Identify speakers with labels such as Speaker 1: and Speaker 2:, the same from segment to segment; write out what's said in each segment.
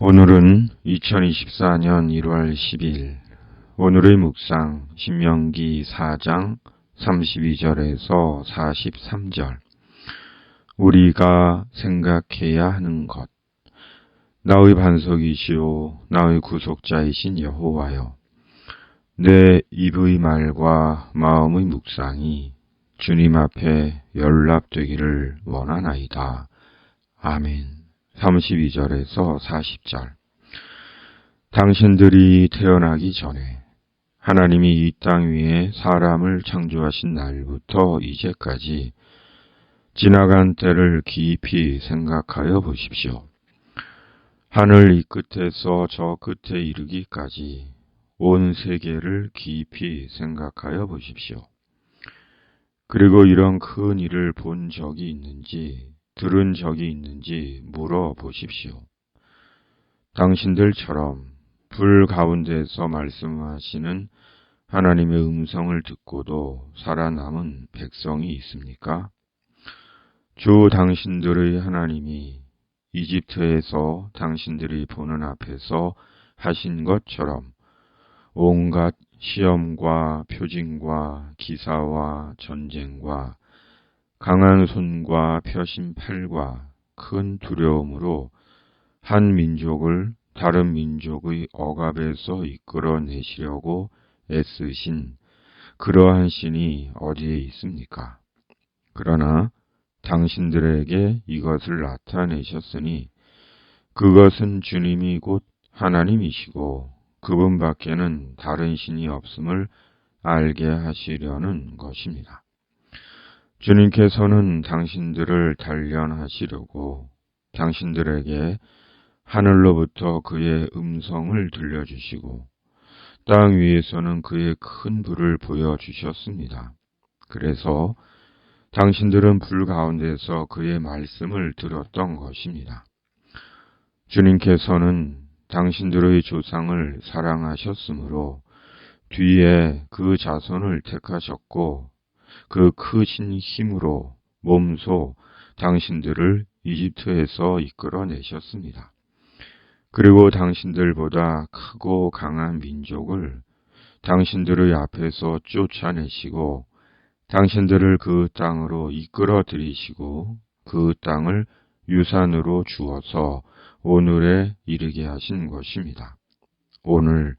Speaker 1: 오늘은 2024년 1월 10일, 오늘의 묵상 신명기 4장 32절에서 43절. 우리가 생각해야 하는 것. 나의 반석이시오 나의 구속자이신 여호와여, 내 입의 말과 마음의 묵상이 주님 앞에 연락되기를 원하나이다. 아멘. 32절에서 40절. 당신들이 태어나기 전에 하나님이 이 땅 위에 사람을 창조하신 날부터 이제까지 지나간 때를 깊이 생각하여 보십시오. 하늘 이 끝에서 저 끝에 이르기까지 온 세계를 깊이 생각하여 보십시오. 그리고 이런 큰 일을 본 적이 있는지 들은 적이 있는지 물어보십시오. 당신들처럼 불 가운데서 말씀하시는 하나님의 음성을 듣고도 살아남은 백성이 있습니까? 주 당신들의 하나님이 이집트에서 당신들이 보는 앞에서 하신 것처럼 온갖 시험과 표징과 기사와 전쟁과 강한 손과 펴신 팔과 큰 두려움으로 한 민족을 다른 민족의 억압에서 이끌어내시려고 애쓰신 그러한 신이 어디에 있습니까? 그러나 당신들에게 이것을 나타내셨으니 그것은 주님이 곧 하나님이시고 그분밖에는 다른 신이 없음을 알게 하시려는 것입니다. 주님께서는 당신들을 단련하시려고 당신들에게 하늘로부터 그의 음성을 들려주시고 땅 위에서는 그의 큰 불을 보여주셨습니다. 그래서 당신들은 불 가운데서 그의 말씀을 들었던 것입니다. 주님께서는 당신들의 조상을 사랑하셨으므로 뒤에 그 자손을 택하셨고 그 크신 힘으로 몸소 당신들을 이집트에서 이끌어내셨습니다. 그리고 당신들보다 크고 강한 민족을 당신들의 앞에서 쫓아내시고 당신들을 그 땅으로 이끌어 들이시고 그 땅을 유산으로 주어서 오늘에 이르게 하신 것입니다. 오늘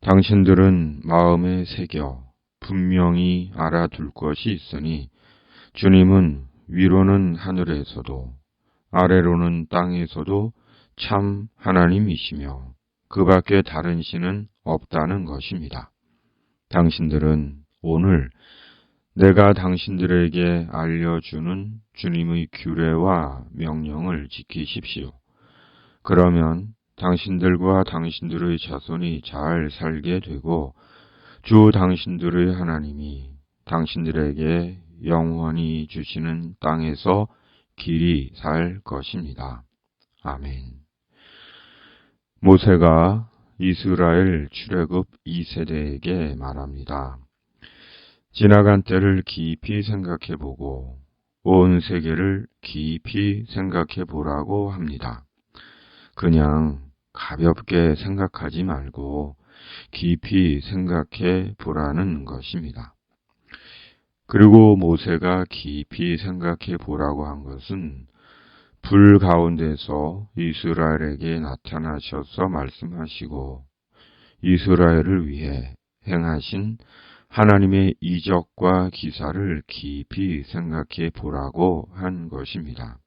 Speaker 1: 당신들은 마음에 새겨 분명히 알아둘 것이 있으니 주님은 위로는 하늘에서도 아래로는 땅에서도 참 하나님이시며 그 밖에 다른 신은 없다는 것입니다. 당신들은 오늘 내가 당신들에게 알려주는 주님의 규례와 명령을 지키십시오. 그러면 당신들과 당신들의 자손이 잘 살게 되고 주 당신들의 하나님이 당신들에게 영원히 주시는 땅에서 길이 살 것입니다. 아멘. 모세가 이스라엘 출애굽 2세대에게 말합니다. 지나간 때를 깊이 생각해보고 온 세계를 깊이 생각해보라고 합니다. 그냥 가볍게 생각하지 말고 깊이 생각해 보라는 것입니다. 그리고 모세가 깊이 생각해 보라고 한 것은 불 가운데서 이스라엘에게 나타나셔서 말씀하시고 이스라엘을 위해 행하신 하나님의 이적과 기사를 깊이 생각해 보라고 한 것입니다.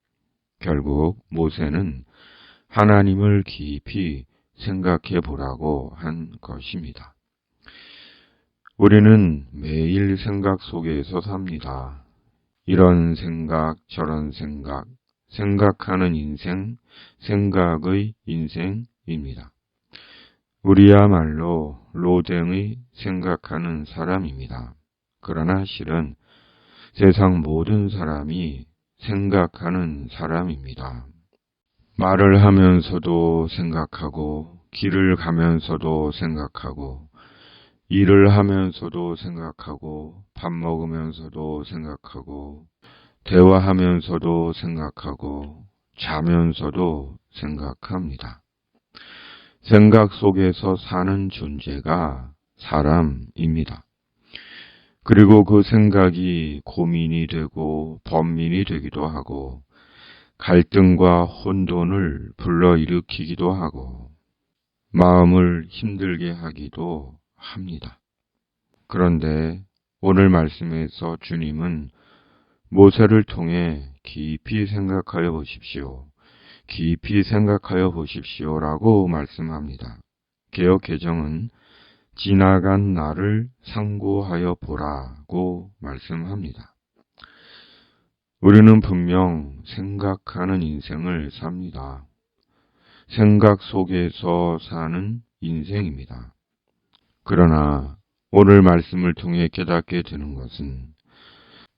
Speaker 1: 결국 모세는 하나님을 깊이 생각해 보라고 한 것입니다. 우리는 매일 생각 속에서 삽니다. 이런 생각, 저런 생각, 생각하는 인생, 생각의 인생입니다. 우리야말로 로댕의 생각하는 사람입니다. 그러나 실은 세상 모든 사람이 생각하는 사람입니다. 말을 하면서도 생각하고, 길을 가면서도 생각하고, 일을 하면서도 생각하고, 밥 먹으면서도 생각하고, 대화하면서도 생각하고, 자면서도 생각합니다. 생각 속에서 사는 존재가 사람입니다. 그리고 그 생각이 고민이 되고 번민이 되기도 하고 갈등과 혼돈을 불러일으키기도 하고 마음을 힘들게 하기도 합니다. 그런데 오늘 말씀에서 주님은 모세를 통해 깊이 생각하여 보십시오. 깊이 생각하여 보십시오라고 말씀합니다. 개역 개정은 지나간 날을 상고하여 보라고 말씀합니다. 우리는 분명 생각하는 인생을 삽니다. 생각 속에서 사는 인생입니다. 그러나 오늘 말씀을 통해 깨닫게 되는 것은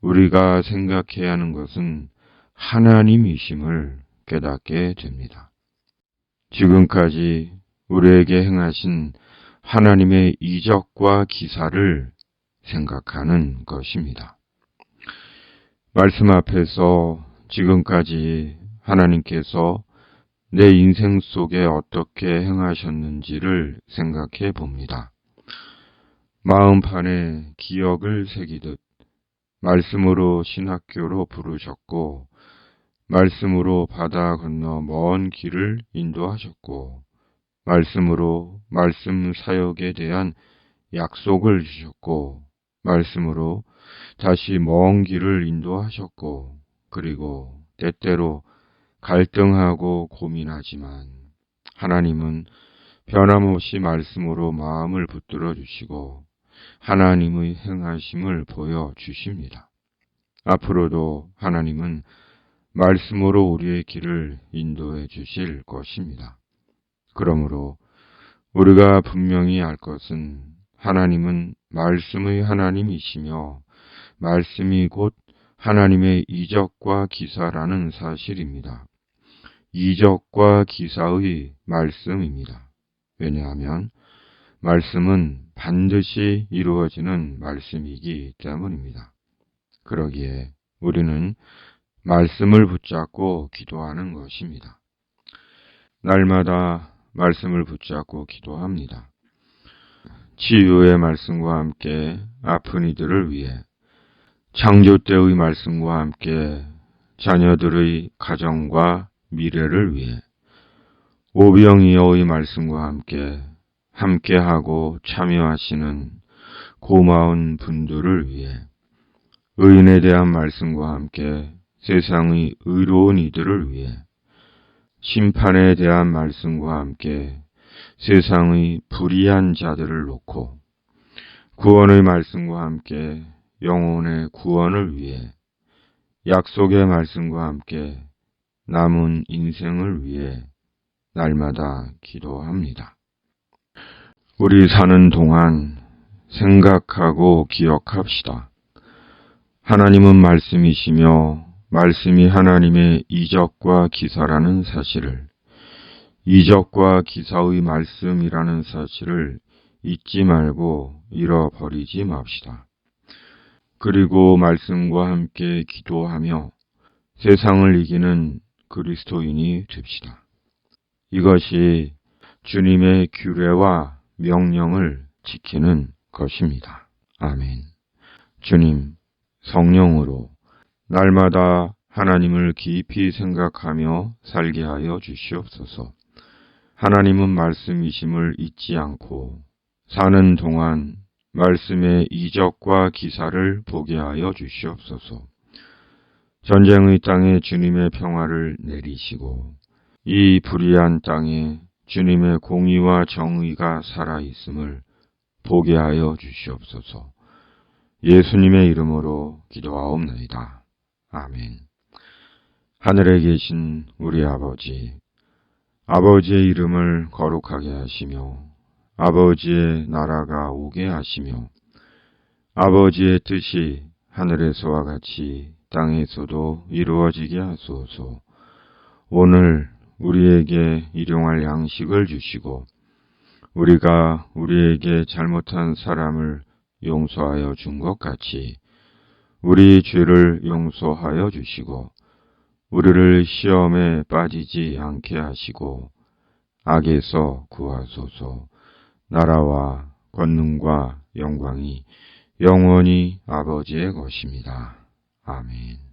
Speaker 1: 우리가 생각해야 하는 것은 하나님이심을 깨닫게 됩니다. 지금까지 우리에게 행하신 하나님의 이적과 기사를 생각하는 것입니다. 말씀 앞에서 지금까지 하나님께서 내 인생 속에 어떻게 행하셨는지를 생각해 봅니다. 마음판에 기억을 새기듯 말씀으로 신학교로 부르셨고 말씀으로 바다 건너 먼 길을 인도하셨고 말씀으로 말씀 사역에 대한 약속을 주셨고 말씀으로 다시 먼 길을 인도하셨고 그리고 때때로 갈등하고 고민하지만 하나님은 변함없이 말씀으로 마음을 붙들어 주시고 하나님의 행하심을 보여주십니다. 앞으로도 하나님은 말씀으로 우리의 길을 인도해 주실 것입니다. 그러므로 우리가 분명히 알 것은 하나님은 말씀의 하나님이시며 말씀이 곧 하나님의 이적과 기사라는 사실입니다. 이적과 기사의 말씀입니다. 왜냐하면 말씀은 반드시 이루어지는 말씀이기 때문입니다. 그러기에 우리는 말씀을 붙잡고 기도하는 것입니다. 날마다 말씀을 붙잡고 기도합니다. 치유의 말씀과 함께 아픈 이들을 위해 창조 때의 말씀과 함께 자녀들의 가정과 미래를 위해 오병이어의 말씀과 함께하고 참여하시는 고마운 분들을 위해 의인에 대한 말씀과 함께 세상의 의로운 이들을 위해 심판에 대한 말씀과 함께 세상의 불의한 자들을 놓고 구원의 말씀과 함께 영혼의 구원을 위해 약속의 말씀과 함께 남은 인생을 위해 날마다 기도합니다. 우리 사는 동안 생각하고 기억합시다. 하나님은 말씀이시며 말씀이 하나님의 이적과 기사라는 사실을, 이적과 기사의 말씀이라는 사실을 잊지 말고 잃어버리지 맙시다. 그리고 말씀과 함께 기도하며 세상을 이기는 그리스도인이 됩시다. 이것이 주님의 규례와 명령을 지키는 것입니다. 아멘. 주님, 성령으로 날마다 하나님을 깊이 생각하며 살게 하여 주시옵소서. 하나님은 말씀이심을 잊지 않고 사는 동안 말씀의 이적과 기사를 보게 하여 주시옵소서. 전쟁의 땅에 주님의 평화를 내리시고 이 불의한 땅에 주님의 공의와 정의가 살아있음을 보게 하여 주시옵소서. 예수님의 이름으로 기도하옵나이다. 아멘. 하늘에 계신 우리 아버지, 아버지의 이름을 거룩하게 하시며 아버지의 나라가 오게 하시며 아버지의 뜻이 하늘에서와 같이 땅에서도 이루어지게 하소서. 오늘 우리에게 일용할 양식을 주시고 우리가 우리에게 잘못한 사람을 용서하여 준 것 같이 우리 죄를 용서하여 주시고 우리를 시험에 빠지지 않게 하시고 악에서 구하소서. 나라와 권능과 영광이 영원히 아버지의 것입니다. 아멘.